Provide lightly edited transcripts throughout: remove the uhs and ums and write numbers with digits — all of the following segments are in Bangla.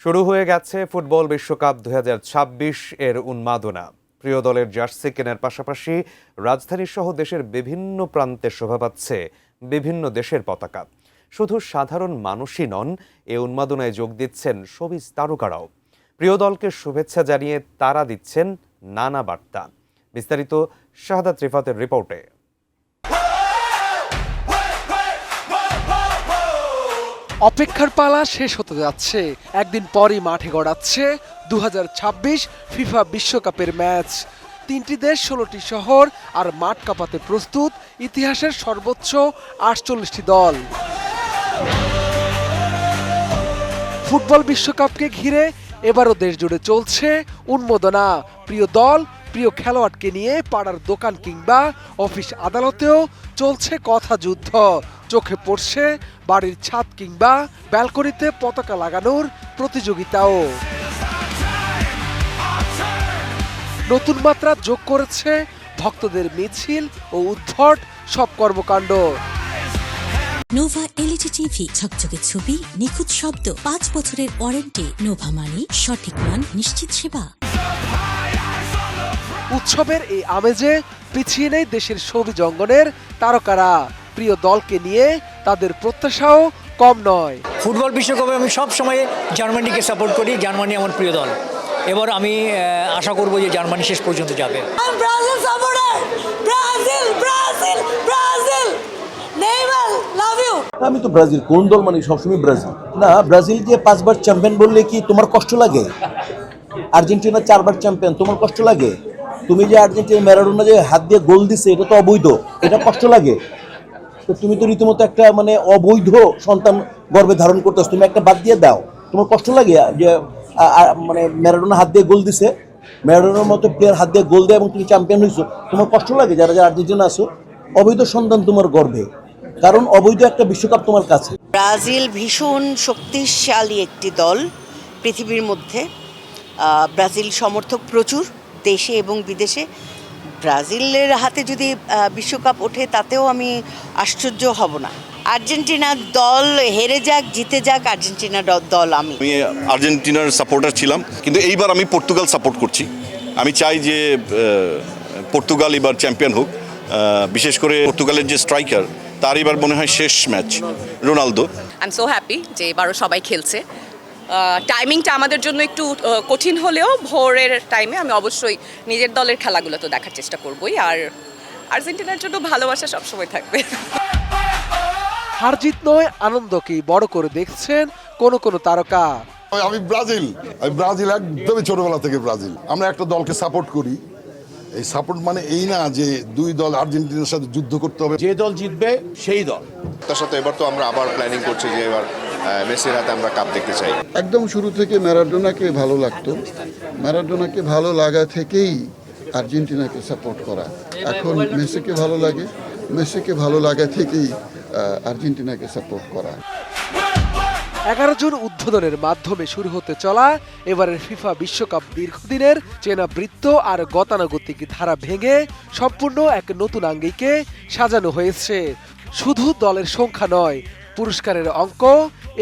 শুরু হয়ে গেছে ফুটবল বিশ্বকাপ 2026 এর উন্মাদনা। প্রিয় দলের জার্সি কেনার পাশাপাশি রাজধানীসহ দেশের বিভিন্ন প্রান্তে শোভা পাচ্ছে বিভিন্ন দেশের পতাকা। শুধু সাধারণ মানুষই নন, এ উন্মাদনায় যোগ দিচ্ছেন শোবিজ তারকারাও। প্রিয় দলকে শুভেচ্ছা জানিয়ে তারা দিচ্ছেন নানা বার্তা। বিস্তারিত শাহাদাত রিফাতের রিপোর্টে। অপেক্ষার পালা শেষ হতে যাচ্ছে। একদিন পরই মাঠে গড়াচ্ছে 2026 ফিফা বিশ্বকাপের ম্যাচ। 3টি দেশ, 16টি শহর আর মাঠ কাঁপাতে প্রস্তুত ইতিহাসের সর্বোচ্চ 48টি দল। ফুটবল বিশ্বকাপকে ঘিরে এবারও দেশ জুড়ে চলছে উন্মাদনা। প্রিয় দল, প্রিয় খেলোয়াড়কে নিয়ে পাড়ার দোকান কিংবা অফিস আদালতেও চলছে কথা যুদ্ধ। চোখে পড়ছে বাড়ির ছাদ কিংবা ব্যালকনিতে পতাকা লাগানোর প্রতিযোগিতাও। নতুন মাত্রা যোগ করেছে ভক্তদের মিছিল ও উদ্ভট সব কর্মকাণ্ড। নোভা এলইডি টিভি, ঝকঝকে ছবি, নিখুঁত শব্দ, 5 বছরের ওয়ারেন্টি। নোভা মানি সঠিক মান, নিশ্চিত সেবা। উৎসবের এই আমেজে পিছিয়ে নেই দেশের শোবিজ অঙ্গনের তারকারা। প্রিয় দলকে নিয়ে তাদের প্রত্যাশাও কম নয়। ফুটবল বিশ্বকাপে আমি সব সময় জার্মানিকে সাপোর্ট করি। জার্মানি আমার প্রিয় দল। এবার আমি আশা করব যে জার্মানি শেষ পর্যন্ত যাবে। আমি তো ব্রাজিল, কোন দল মানে সবসময় ব্রাজিল না। ব্রাজিল যে 5 বার চ্যাম্পিয়ন বললে কি তোমার কষ্ট লাগে? আর্জেন্টিনা 4 বার চ্যাম্পিয়ন, তোমার কষ্ট লাগে? তুমি যে আর্জেন্টিনা ম্যারাডোনা যে হাত দিয়ে গোল দিছে, এটা তো অবৈধ, এটা কষ্ট লাগে? তো তুমি তো রীতিমতো একটা মানে অবৈধ সন্তান গর্ভে ধারণ করতেছ, তুমি একটা বাদ দিয়ে দাও। তোমার কষ্ট লাগে যে মানে ম্যারাডোনা হাত দিয়ে গোল দিছে, ম্যারাডোনার মতো প্লেয়ার হাত দিয়ে গোল দেয় এবং তুমি চ্যাম্পিয়ন হয়েছো, তোমার কষ্ট লাগে? যারা যারা আর্জেন্টিনা আছো, অবৈধ সন্তান তোমার গর্ভে, কারণ অবৈধ একটা বিশ্বকাপ তোমার কাছে। ব্রাজিল ভীষণ শক্তিশালী একটি দল পৃথিবীর মধ্যে। ব্রাজিল সমর্থক প্রচুর দেশে এবং বিদেশে। ব্রাজিলের হাতে যদি বিশ্বকাপ ওঠে তাতেও আমি আশ্চর্য হব না। আর্জেন্টিনার দল হেরে যাক জিতে যাক, আর্জেন্টিনার দল। আমি আর্জেন্টিনার সাপোর্টার ছিলাম, কিন্তু এইবার আমি পর্তুগাল সাপোর্ট করছি। আমি চাই যে পর্তুগাল এবার চ্যাম্পিয়ন হোক। বিশেষ করে পর্তুগালের যে স্ট্রাইকার, তার এবার মনে হয় শেষ match, Ronaldo. I am so happy যে এবারও সবাই খেলছে। টাইমিংটা আমাদের জন্য একটু কঠিন হলেও ভোরের টাইমে আমি অবশ্যই নিজের দলের খেলাগুলো তো দেখার চেষ্টা করবই। আর আর্জেন্টিনার জন্য ভালোবাসা সবসময় থাকবে। হার জিত নয়, আনন্দকেই বড় করে দেখছেন কোন তারকা। আমি ব্রাজিল একদমই ছোটবেলা থেকে ব্রাজিল। আমরা একটা দলকে সাপোর্ট করি। এই সাপোর্ট মানে এই না যে দুই দল আর্জেন্টিনার সাথে যুদ্ধ করতে হবে, যে দল জিতবে সেই দল। তার সাথে এবার তো আমরা আবার প্ল্যানিং করছি যে এবার মেসির হাতে আমরা কাপ দেখতে চাই। একদম শুরু থেকে ম্যারাডোনাকে ভালো লাগতো। ম্যারাডোনাকে ভালো লাগা থেকেই আর্জেন্টিনাকে সাপোর্ট করা। এখন মেসিকে ভালো লাগে, মেসিকে ভালো লাগা থেকেই আর্জেন্টিনাকে সাপোর্ট করা। 11 জুন উদ্বোধনের মাধ্যমে শুরু হতে চলা এবারের ফিফা বিশ্বকাপ দীর্ঘদিনের চেনা বৃত্ত আর গতানুগতিক ধারা ভেঙে সম্পূর্ণ এক নতুন আঙ্গিকে সাজানো হয়েছে। শুধু দলের সংখ্যা নয়, পুরস্কারের অঙ্ক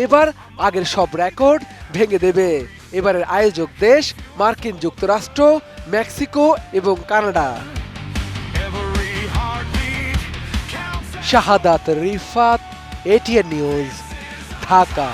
এবার আগের সব রেকর্ড ভেঙে দেবে। এবারের আয়োজক দেশ মার্কিন যুক্তরাষ্ট্র, মেক্সিকো এবং কানাডা। শাহাদাত রিফাত, এটিএন নিউজ, ঢাকা।